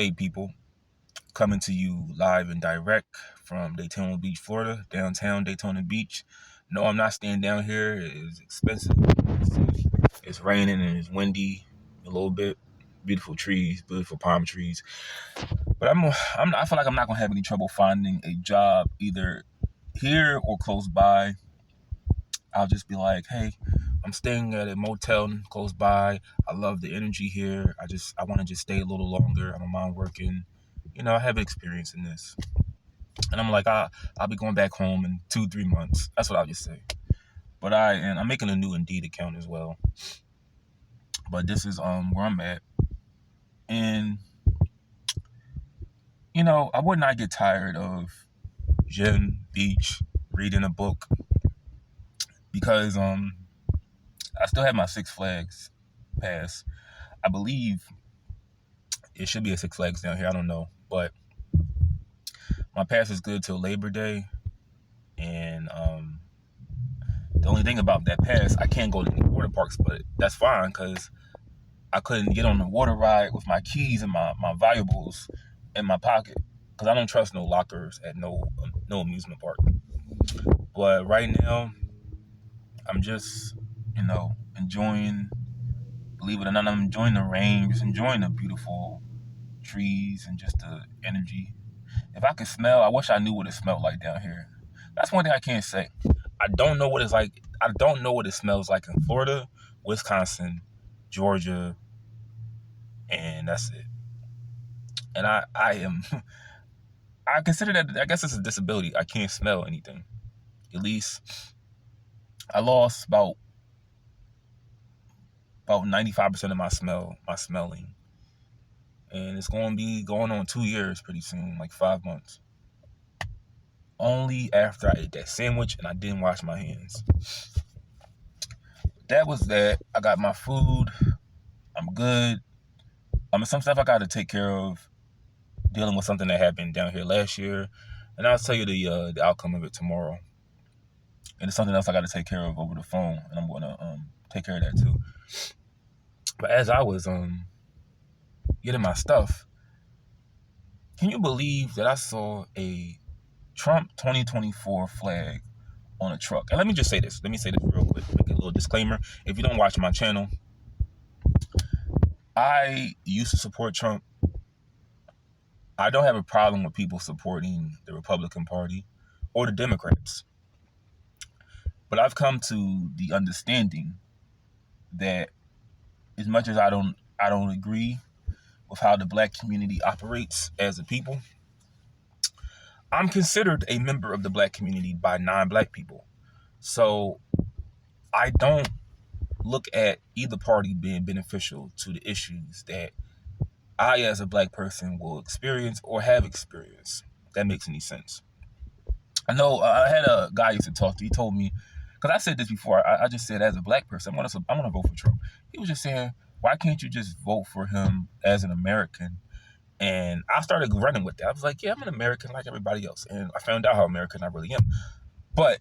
Hey people, coming to you live and direct from Daytona Beach, Florida, downtown Daytona Beach. No, I'm not staying down here. It's expensive. It's raining and it's windy a little bit. Beautiful trees, beautiful palm trees. But I feel like I'm not gonna have any trouble finding a job either here or close by. I'll just be like, hey, I'm staying at a motel close by. I love the energy here. I want to just stay a little longer. I don't mind working. I have experience in this. And I'm like, I'll be going back home in 2-3 months. That's what I'll just say. But I'm making a new Indeed account as well. But this is where I'm at. And I would not get tired of gym, beach, reading a book because I still have my Six Flags pass. I believe it should be a Six Flags down here. I don't know, but my pass is good till Labor Day, and the only thing about that pass, I can't go to any water parks, but that's fine because I couldn't get on the water ride with my keys and my valuables in my pocket because I don't trust no lockers at no amusement park. But right now, I'm just enjoying. Believe it or not, I'm enjoying the rain, just enjoying the beautiful trees and just the energy. If I could smell, I wish I knew what it smelled like down here. That's one thing I can't say. I don't know what it's like. I don't know what it smells like in Florida, Wisconsin, Georgia, and that's it. And I am, I consider that, I guess it's a disability. I can't smell anything. At least I lost about 95% of my smelling. And it's going to be going on 2 years pretty soon, like 5 months. Only after I ate that sandwich and I didn't wash my hands. That was that. I got my food. I'm good. Some stuff I got to take care of, dealing with something that happened down here last year, and I'll tell you the outcome of it tomorrow. And it's something else I got to take care of over the phone, and I'm going to take care of that too. But as I was getting my stuff, can you believe that I saw a Trump 2024 flag on a truck? And let me say this real quick, make a little disclaimer. If you don't watch my channel, I used to support Trump. I don't have a problem with people supporting the Republican Party or the Democrats. But I've come to the understanding that as much as I don't agree with how the black community operates as a people, I'm considered a member of the black community by non-black people. So I don't look at either party being beneficial to the issues that I, as a black person, will experience or have experienced. If that makes any sense. I know I had a guy I used to talk to. He told me, because I said this before, I just said as a black person, I'm gonna vote for Trump. He was just saying, why can't you just vote for him as an American? And I started running with that. I was like, yeah, I'm an American like everybody else. And I found out how American I really am. But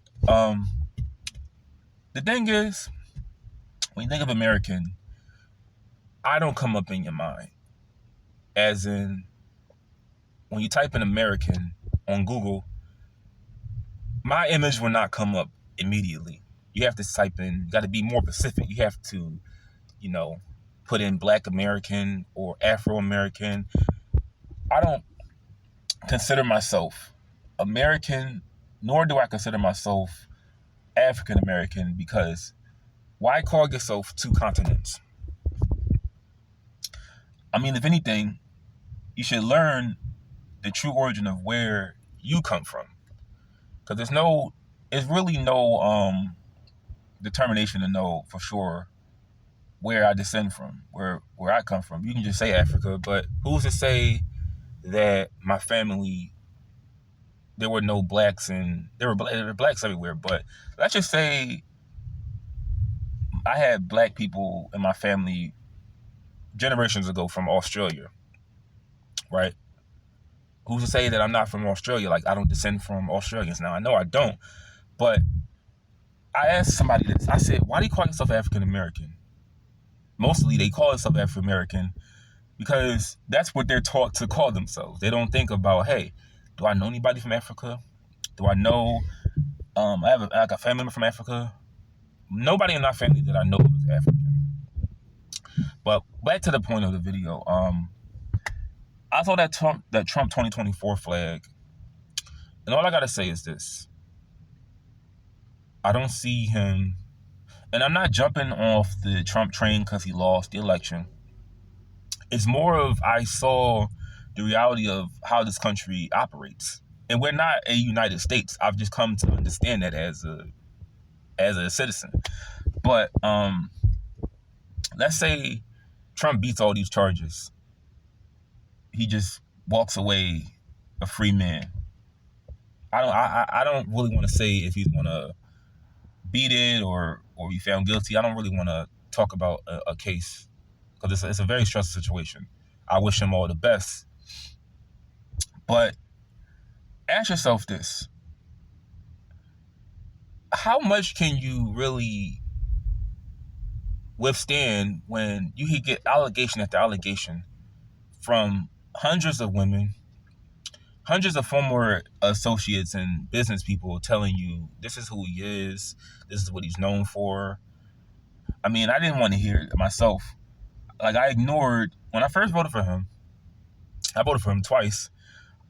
the thing is, when you think of American, I don't come up in your mind. As in, when you type in American on Google, my image will not come up immediately. You have to type in, you got to be more specific. You have to, put in Black American or Afro American. I don't consider myself American, nor do I consider myself African American, because why call yourself two continents? I mean, if anything, you should learn the true origin of where you come from. Because there's really no determination to know for sure where I descend from, where I come from. You can just say Africa, but who's to say that my family, there were no blacks and there were blacks everywhere, but let's just say I had black people in my family generations ago from Australia, right? Who's to say that I'm not from Australia? Like, I don't descend from Australians. Now, I know I don't, but I asked somebody this. I said, why do you call yourself African American? Mostly they call themselves African American because that's what they're taught to call themselves. They don't think about, hey, do I know anybody from Africa? Do I know, I have a family member from Africa? Nobody in our family that I know is African. But back to the point of the video. I saw that Trump 2024 flag, and all I gotta say is this: I don't see him, and I'm not jumping off the Trump train because he lost the election. It's more of I saw the reality of how this country operates, and we're not a United States. I've just come to understand that as a citizen. But let's say Trump beats all these charges. He just walks away a free man. I don't really want to say if he's gonna beat it or be found guilty. I don't really want to talk about a case because it's a very stressful situation. I wish him all the best. But ask yourself this: how much can you really withstand when you get allegation after allegation from hundreds of women, hundreds of former associates and business people telling you this is who he is, this is what he's known for? I mean, I didn't want to hear it myself. Like, I ignored, when I first voted for him, I voted for him twice.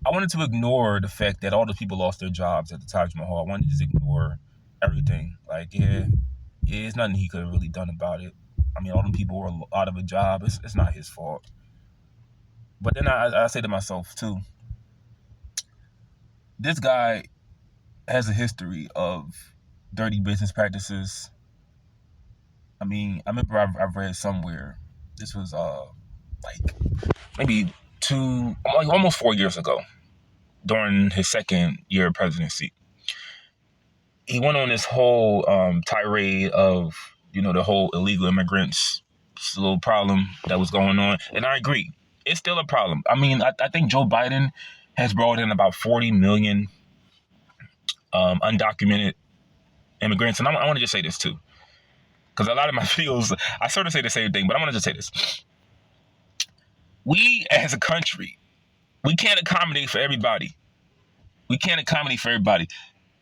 I wanted to ignore the fact that all the people lost their jobs at the Taj Mahal. I wanted to just ignore everything. Like, yeah, it's nothing he could have really done about it. I mean, all the people were out of a job. It's not his fault. But then I say to myself, too, this guy has a history of dirty business practices. I mean, I remember I've read somewhere, this was like maybe almost 4 years ago, during his second year of presidency. He went on this whole tirade of, the whole illegal immigrants, this little problem that was going on. And I agree, it's still a problem. I mean, I think Joe Biden has brought in about 40 million undocumented immigrants. And I want to just say this too, because a lot of my videos, I sort of say the same thing, but I want to just say this. We as a country, we can't accommodate for everybody. We can't accommodate for everybody.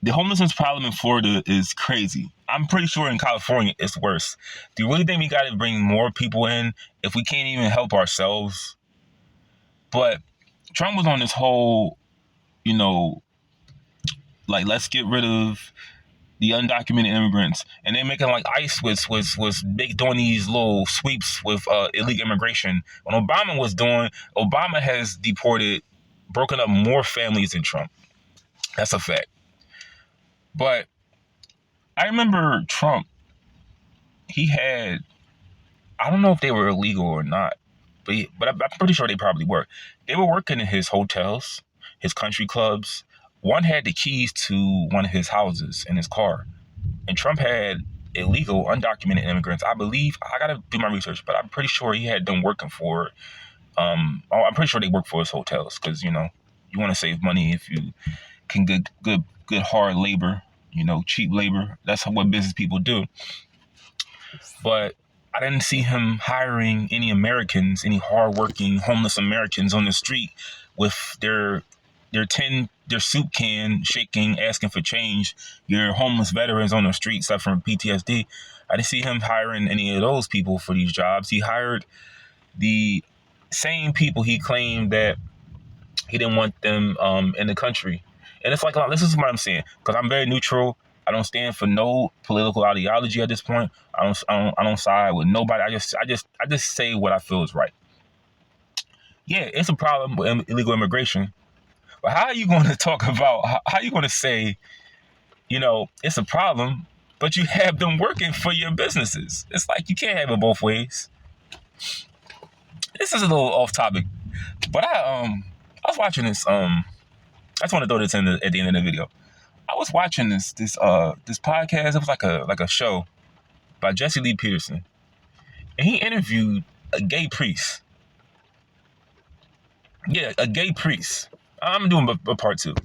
The homelessness problem in Florida is crazy. I'm pretty sure in California it's worse. Do you really think we got to bring more people in if we can't even help ourselves? But Trump was on this whole, like, let's get rid of the undocumented immigrants, and they're making like ICE was doing these little sweeps with illegal immigration. When Obama has broken up more families than Trump. That's a fact. But I remember Trump, he had, I don't know if they were illegal or not, but I'm pretty sure they probably were. They were working in his hotels, his country clubs. One had the keys to one of his houses in his car. And Trump had illegal, undocumented immigrants. I believe, I got to do my research, but I'm pretty sure he had them working for, I'm pretty sure they work for his hotels because, you want to save money if you can get good hard labor, cheap labor. That's what business people do. But I didn't see him hiring any Americans, any hardworking homeless Americans on the street with their soup can shaking, asking for change. Your homeless veterans on the street suffering PTSD. I didn't see him hiring any of those people for these jobs. He hired the same people he claimed that he didn't want them in the country. And it's like, this is what I'm saying, because I'm very neutral. I don't stand for no political ideology at this point. I don't side with nobody. I just say what I feel is right. Yeah, it's a problem with illegal immigration. But how are you going to talk about, how are you going to say, it's a problem, but you have them working for your businesses? It's like you can't have it both ways. This is a little off topic, but I was watching this. I just want to throw this in at the end of the video. I was watching this podcast. It was like a show by Jesse Lee Peterson, and he interviewed a gay priest. Yeah, a gay priest. I'm doing a part 2.